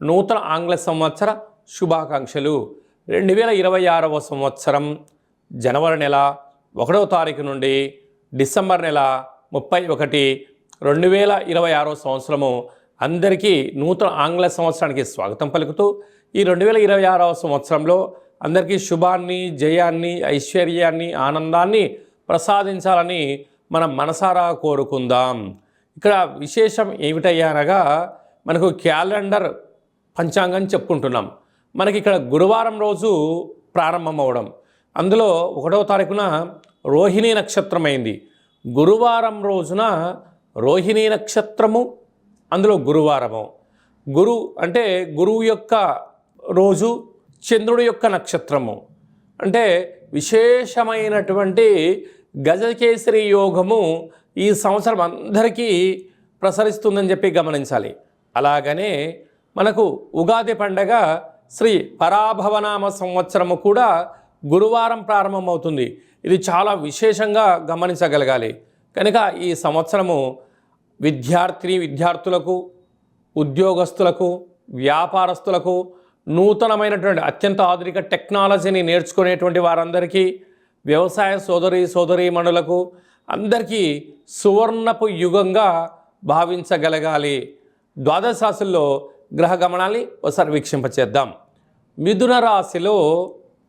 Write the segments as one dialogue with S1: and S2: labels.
S1: నూతన ఆంగ్ల సంవత్సర శుభాకాంక్షలు. 2026వ సంవత్సరం జనవరి నెల 1వ తారీఖు నుండి డిసెంబర్ నెల 31, 2026 సంవత్సరము అందరికీ నూతన ఆంగ్ల సంవత్సరానికి స్వాగతం పలుకుతూ ఈ 2026వ సంవత్సరంలో అందరికీ శుభాన్ని, జయాన్ని, ఐశ్వర్యాన్ని, ఆనందాన్ని ప్రసాదించాలని మనం మనసారా కోరుకుందాం. ఇక్కడ విశేషం ఏమిటయ్యా అనగా మనకు క్యాలెండర్ పంచాంగం చెప్పుకుంటున్నాం. మనకి ఇక్కడ గురువారం రోజు ప్రారంభమవడం, అందులో 1వ తారీఖున రోహిణీ నక్షత్రం అయింది. గురువారం రోజున రోహిణీ నక్షత్రము, అందులో గురువారము. గురు అంటే గురువు యొక్క రోజు, చంద్రుడి యొక్క నక్షత్రము. అంటే విశేషమైనటువంటి గజకేసరి యోగము ఈ సంవత్సరం అందరికీ ప్రసరిస్తుందని చెప్పి గమనించాలి. అలాగనే మనకు ఉగాది పండగ శ్రీ పరాభవనామ సంవత్సరము కూడా గురువారం ప్రారంభమవుతుంది. ఇది చాలా విశేషంగా గమనించగలగాలి. కనుక ఈ సంవత్సరము విద్యార్థులకు, ఉద్యోగస్తులకు, వ్యాపారస్తులకు, నూతనమైనటువంటి అత్యంత ఆధునిక టెక్నాలజీని నేర్చుకునేటువంటి వారందరికీ, వ్యవసాయ సోదరీమణులకు అందరికీ సువర్ణపు యుగంగా భావించగలగాలి. ద్వాదశ రాశుల్లో గ్రహ గమనాన్ని ఒకసారి వీక్షింపచేద్దాం. మిథున రాశిలో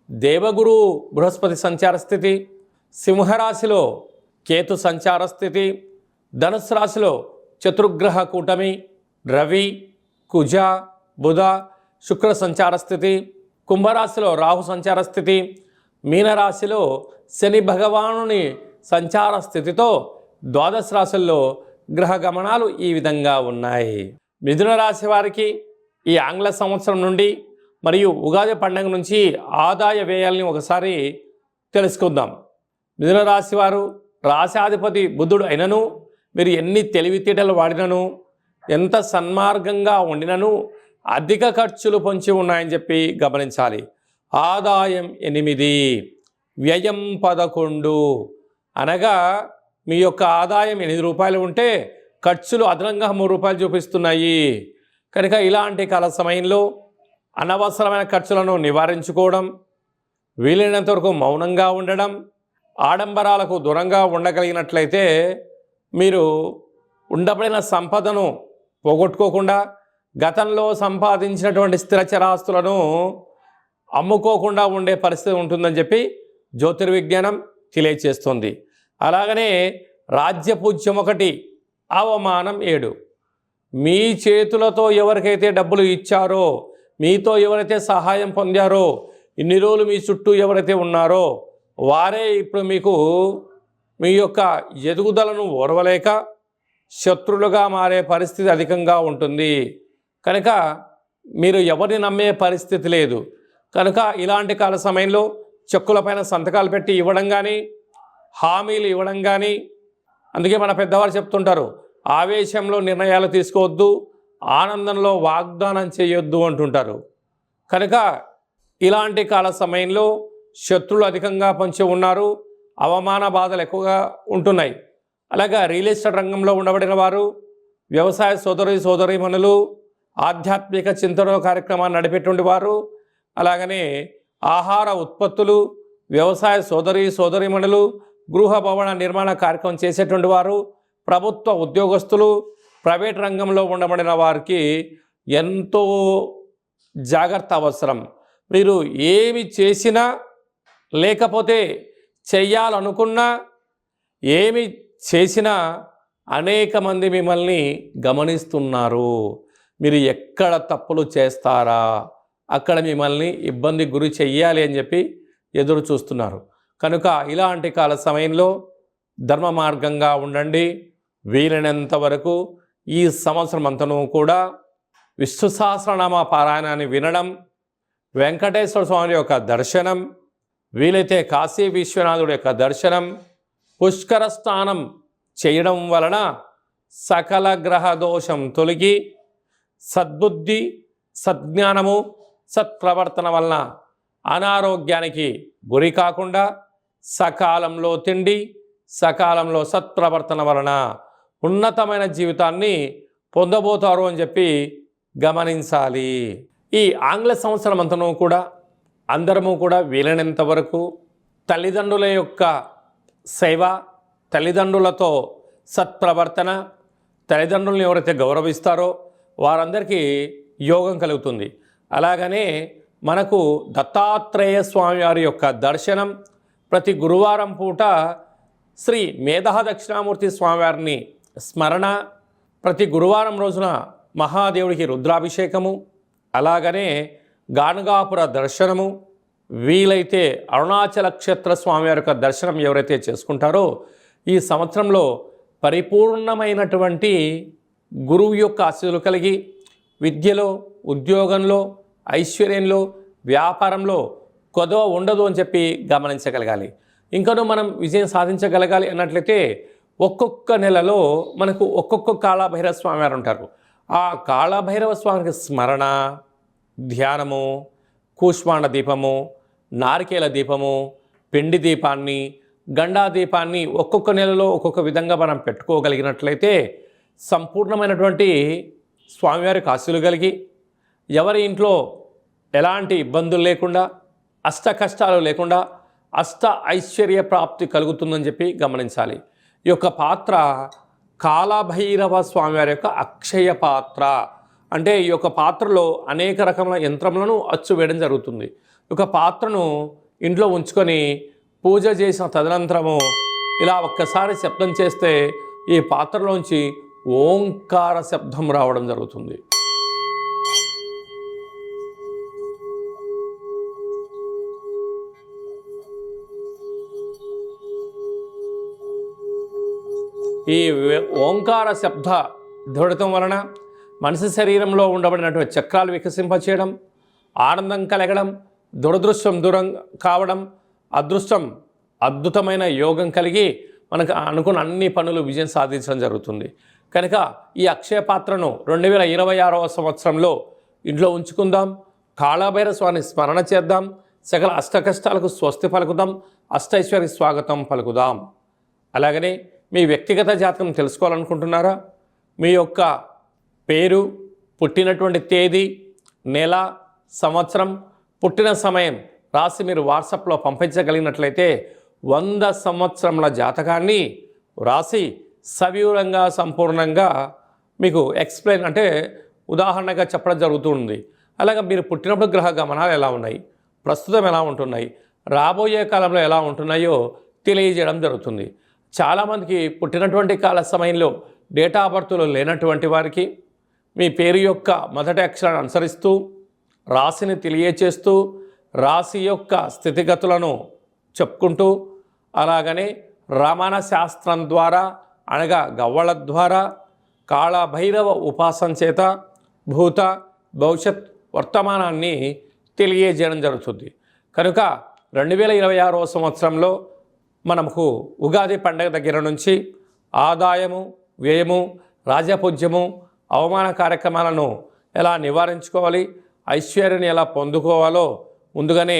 S1: దేవగురు బృహస్పతి సంచార స్థితి, సింహరాశిలో కేతు సంచార స్థితి, ధనుస్సు రాశిలో చతుర్గ్రహ కూటమి రవి, కుజ, బుధ, శుక్ర సంచార స్థితి, కుంభరాశిలో రాహు సంచార స్థితి, మీనరాశిలో శని భగవానుని సంచార స్థితితో ద్వాదశ రాశుల్లో గ్రహ గమనాలు ఈ విధంగా ఉన్నాయి. మిథున రాశి వారికి ఈ ఆంగ్ల సంవత్సరం నుండి మరియు ఉగాది పండుగ నుంచి ఆదాయ వ్యయాల్ని ఒకసారి తెలుసుకుందాం. మిథున రాశి వారు రాశాధిపతి బుధుడు అయినను, మీరు ఎన్ని తెలివితేటలు వాడినను, ఎంత సన్మార్గంగా ఉండినను అధిక ఖర్చులు పొంచి ఉన్నాయని చెప్పి గమనించాలి. ఆదాయం 8, వ్యయం 11 అనగా మీ యొక్క ఆదాయం 8 రూపాయలు ఉంటే ఖర్చులు అదనంగా 3 రూపాయలు చూపిస్తున్నాయి. కనుక ఇలాంటి కాల సమయంలో అనవసరమైన ఖర్చులను నివారించుకోవడం, వీలైనంత వరకు మౌనంగా ఉండడం, ఆడంబరాలకు దూరంగా ఉండగలిగినట్లయితే మీరు ఉండబడిన సంపదను పోగొట్టుకోకుండా, గతంలో సంపాదించినటువంటి స్థిరచరాస్తులను అమ్ముకోకుండా ఉండే పరిస్థితి ఉంటుందని చెప్పి జ్యోతిర్విజ్ఞానం తెలియచేస్తుంది. అలాగనే రాజ్యపూజ్యం 1, అవమానం 7. మీ చేతులతో ఎవరికైతే డబ్బులు ఇచ్చారో, మీతో ఎవరైతే సహాయం పొందారో, ఇన్ని రోజులు మీ చుట్టూ ఎవరైతే ఉన్నారో వారే ఇప్పుడు మీకు మీ యొక్క ఎదుగుదలను ఓర్వలేక శత్రులుగా మారే పరిస్థితి అధికంగా ఉంటుంది. కనుక మీరు ఎవరిని నమ్మే పరిస్థితి లేదు. కనుక ఇలాంటి కాల సమయంలో చెక్కులపైన సంతకాలు పెట్టి ఇవ్వడం కానీ, హామీలు ఇవ్వడం కానీ, అందుకే మన పెద్దవారు చెప్తుంటారు, ఆవేశంలో నిర్ణయాలు తీసుకోవద్దు, ఆనందంలో వాగ్దానం చేయొద్దు అంటుంటారు. కనుక ఇలాంటి కాల సమయంలో శత్రులు అధికంగా పొంచి ఉన్నారు, అవమాన బాధలు ఎక్కువగా ఉంటున్నాయి. అలాగా రియల్ ఎస్టేట్ రంగంలో ఉండబడిన వారు, వ్యవసాయ సోదరీమణులు, ఆధ్యాత్మిక చింతన కార్యక్రమాన్ని నడిపేటువంటి వారు, అలాగనే ఆహార ఉత్పత్తులు, వ్యవసాయ సోదరీమణులు, గృహ భవన నిర్మాణ కార్యక్రమం చేసేటువంటి వారు, ప్రభుత్వ ఉద్యోగస్తులు, ప్రైవేట్ రంగంలో ఉండబడిన వారికి ఎంతో జాగ్రత్త అవసరం. మీరు ఏమి చేసినా, లేకపోతే చెయ్యాలనుకున్నా, ఏమి చేసినా అనేక మంది మిమ్మల్ని గమనిస్తున్నారు. మీరు ఎక్కడ తప్పులు చేస్తారా అక్కడ మిమ్మల్ని ఇబ్బంది గురి చెయ్యాలి అని చెప్పి ఎదురు చూస్తున్నారు. కనుక ఇలాంటి కాల సమయంలో ధర్మ మార్గంగా ఉండండి. వీలైనంత వరకు ఈ సంవత్సరం అంతను కూడా విష్ణు సహస్రనామ పారాయణాన్ని వినడం, వెంకటేశ్వర స్వామి యొక్క దర్శనం, వీలైతే కాశీ విశ్వనాథుడి యొక్క దర్శనం, పుష్కర స్నానం చేయడం వలన సకల గ్రహ దోషం తొలగి సద్బుద్ధి, సద్జ్ఞానము, సత్ప్రవర్తన వలన అనారోగ్యానికి గురి కాకుండా సకాలంలో తిండి, సకాలంలో సత్ప్రవర్తన వలన ఉన్నతమైన జీవితాన్ని పొందబోతారు అని చెప్పి గమనించాలి. ఈ ఆంగ్ల సంవత్సరం అంతను కూడా అందరము కూడా వీలైనంత వరకు తల్లిదండ్రుల యొక్క సేవ, తల్లిదండ్రులతో సత్ప్రవర్తన, తల్లిదండ్రులను ఎవరైతే గౌరవిస్తారో వారందరికీ యోగం కలుగుతుంది. అలాగనే మనకు దత్తాత్రేయ స్వామి వారి యొక్క దర్శనం, ప్రతి గురువారం పూట శ్రీ మేధా దక్షిణామూర్తి స్వామివారిని స్మరణ, ప్రతి గురువారం రోజున మహాదేవుడికి రుద్రాభిషేకము, అలాగనే గాణగాపుర దర్శనము, వీలైతే అరుణాచల క్షేత్ర స్వామివారి యొక్క దర్శనం ఎవరైతే చేసుకుంటారో ఈ సంవత్సరంలో పరిపూర్ణమైనటువంటి గురువు యొక్క ఆశీస్సులు కలిగి విద్యలో, ఉద్యోగంలో, ఐశ్వర్యంలో, వ్యాపారంలో కొదవ ఉండదు అని చెప్పి గమనించగలగాలి. ఇంకనూ మనం విజయం సాధించగలగాలి అన్నట్లయితే ఒక్కొక్క నెలలో మనకు ఒక్కొక్క కాళభైరవ స్వామి వారు ఉంటారు. ఆ కాళభైరవ స్వామికి స్మరణ, ధ్యానము, కూష్మాండ దీపము, నారికేల దీపము, పిండి దీపాన్ని, గండా దీపాన్ని ఒక్కొక్క నెలలో ఒక్కొక్క విధంగా మనం పెట్టుకోగలిగినట్లయితే సంపూర్ణమైనటువంటి స్వామివారికి ఆశీస్సులు కలిగి ఎవరి ఇంట్లో ఎలాంటి ఇబ్బందులు లేకుండా, అష్ట కష్టాలు లేకుండా అష్ట ఐశ్వర్య ప్రాప్తి కలుగుతుందని చెప్పి గమనించాలి. ఈ యొక్క పాత్ర కాళభైరవ స్వామివారి యొక్క అక్షయ పాత్ర. అంటే ఈ యొక్క పాత్రలో అనేక రకముల యంత్రములను అచ్చు వేయడం జరుగుతుంది. ఈ యొక్క పాత్రను ఇంట్లో ఉంచుకొని పూజ చేసిన తదనంతరము ఇలా ఒక్కసారి శబ్దం చేస్తే ఈ పాత్రలోంచి ఓంకార శబ్దం రావడం జరుగుతుంది. ఈ ఓంకార శబ్ద ధ్వనితం వలన మనిషి శరీరంలో ఉండబడినటువంటి చక్రాలు వికసింపచేయడం, ఆనందం కలగడం, దురదృష్టం దూరం కావడం, అదృష్టం అద్భుతమైన యోగం కలిగి మనకు అనుకున్న అన్ని పనులు విజయం సాధించడం జరుగుతుంది. కనుక ఈ అక్షయ పాత్రను 2026వ సంవత్సరంలో ఇంట్లో ఉంచుకుందాం. కాళభైరవ స్వామిని స్మరణ చేద్దాం. సకల అష్టకష్టాలకు స్వస్తి పలుకుదాం. అష్టైశ్వర్య స్వాగతం పలుకుదాం. అలాగనే మీ వ్యక్తిగత జాతకం తెలుసుకోవాలనుకుంటున్నారా? మీ యొక్క పేరు, పుట్టినటువంటి తేదీ, నెల, సంవత్సరం, పుట్టిన సమయం రాసి మీరు వాట్సాప్లో పంపించగలిగినట్లయితే 100 సంవత్సరముల జాతకాన్ని రాసి సవివరంగా సంపూర్ణంగా మీకు ఎక్స్ప్లెయిన్ అంటే ఉదాహరణగా చెప్పడం జరుగుతుంది. అలాగే మీరు పుట్టినప్పుడు గ్రహ గమనాలు ఎలా ఉన్నాయి, ప్రస్తుతం ఎలా ఉంటున్నాయి, రాబోయే కాలంలో ఎలా ఉంటున్నాయో తెలియజేయడం జరుగుతుంది. చాలామందికి పుట్టినటువంటి కాల సమయంలో డేటా ఆఫ్ బర్త్లో లేనటువంటి వారికి మీ పేరు యొక్క మొదటి అక్షరాన్ని అనుసరిస్తూ రాశిని తెలియచేస్తూ రాశి యొక్క స్థితిగతులను చెప్పుకుంటూ అలాగనే రమణ శాస్త్రం ద్వారా అనగా గవ్వళ ద్వారా కాళభైరవ ఉపాసన చేత భూత భవిష్యత్ వర్తమానాన్ని తెలియజేయడం జరుగుతుంది. కనుక 2026వ సంవత్సరంలో మనకు ఉగాది పండుగ దగ్గర నుంచి ఆదాయము, వ్యయము, రాజపూజ్యము, అవమాన కార్యక్రమాలను ఎలా నివారించుకోవాలి, ఐశ్వర్యాన్ని ఎలా పొందుకోవాలో ముందుగానే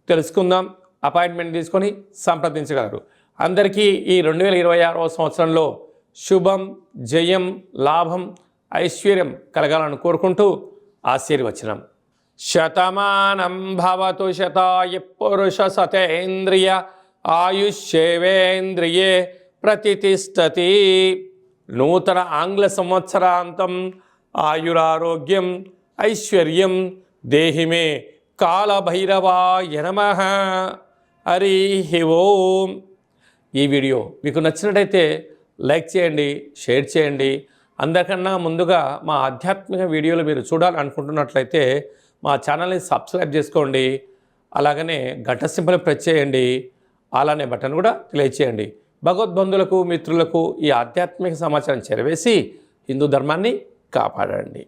S1: తెలుసుకుందాం. అపాయింట్మెంట్ తీసుకొని సంప్రదించగలరు. అందరికీ ఈ 2026వ సంవత్సరంలో శుభం, జయం, లాభం, ఐశ్వర్యం కలగాలని కోరుకుంటూ ఆశీర్వచనం. శతమానం భవతు శతాయ పురుష సతేంద్రియ ఆయుష్యేవేంద్రియే ప్రతిష్టతి. నూతన ఆంగ్ల సంవత్సరాంతం ఆయురారోగ్యం ఐశ్వర్యం దేహిమే కాళభైరవాయ నమః. హరి ఓం. ఈ వీడియో మీకు నచ్చినట్టయితే లైక్ చేయండి, షేర్ చేయండి. అందరికన్నా ముందుగా మా ఆధ్యాత్మిక వీడియోలు మీరు చూడాలనుకుంటున్నట్లయితే మా ఛానల్ని సబ్స్క్రైబ్ చేసుకోండి. అలాగనే గంట సింబల్ ప్రెస్ చేయండి. అలానే బటన్ కూడా తెలియచేయండి. భగవద్బంధులకు, మిత్రులకు ఈ ఆధ్యాత్మిక సమాచారం చేరవేసి హిందూ ధర్మాన్ని కాపాడండి.